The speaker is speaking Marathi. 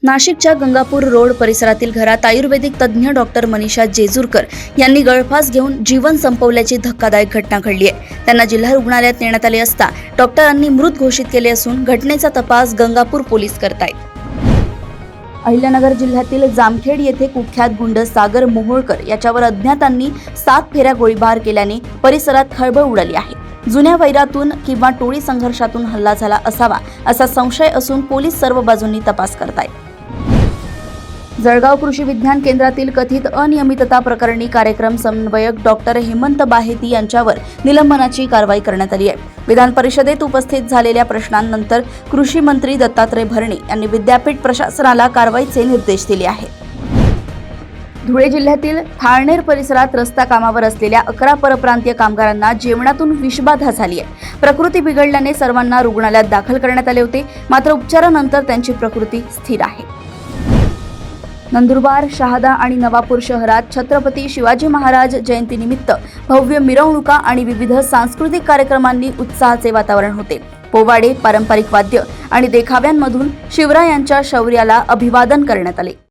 नाशिकच्या गंगापूर रोड परिसरातील घरात आयुर्वेदिक तज्ज्ञ डॉक्टर मनीषा जेजुरकर यांनी गळफास घेऊन जीवन संपवल्याची धक्कादायक घटना घडली आहे। त्यांना जिल्हा रुग्णालयात नेण्यात आले असता डॉक्टरांनी मृत घोषित केले असून घटनेचा तपास गंगापूर पोलीस करतायत। अहिल्यानगर जिल्ह्यातील जामखेड येथे कुख्यात गुंड सागर मोहोळकर याच्यावर अज्ञातांनी 7 फेऱ्या गोळीबार केल्याने परिसरात खळबळ उडाली आहे। जुन्या वैरातून किंवा टोळी संघर्षातून हल्ला झाला असावा असा संशय असून पोलीस सर्व बाजूंनी तपास करतायत। जळगाव कृषी विज्ञान केंद्रातील कथित अनियमितता प्रकरणी कार्यक्रम समन्वयक डॉक्टर हेमंत बाहेती यांच्यावर निलंबनाची कारवाई करण्यात आली आहे। विधान परिषदेत उपस्थित झालेल्या प्रश्नांनंतर कृषी मंत्री दत्तात्रय भरणे यांनी विद्यापीठ प्रशासनाला कारवाईचे निर्देश दिले आहेत। धुळे जिल्ह्यातील थाळनेर परिसरात रस्ता कामावर असलेल्या 11 परप्रांतीय कामगारांना जेवणातून विषबाधा झाली आहे। प्रकृती बिघडल्याने सर्वांना रुग्णालयात दाखल करण्यात आले होते, मात्र उपचारानंतर त्यांची प्रकृती स्थिर आहे। नंदुरबार, शहादा आणि नवापूर शहरात छत्रपती शिवाजी महाराज जयंतीनिमित्त भव्य मिरवणुका आणि विविध सांस्कृतिक कार्यक्रमांनी उत्साहाचे वातावरण होते। पोवाडे, पारंपरिक वाद्य आणि देखाव्यांमधून शिवरायांच्या शौर्याला अभिवादन करण्यात आले।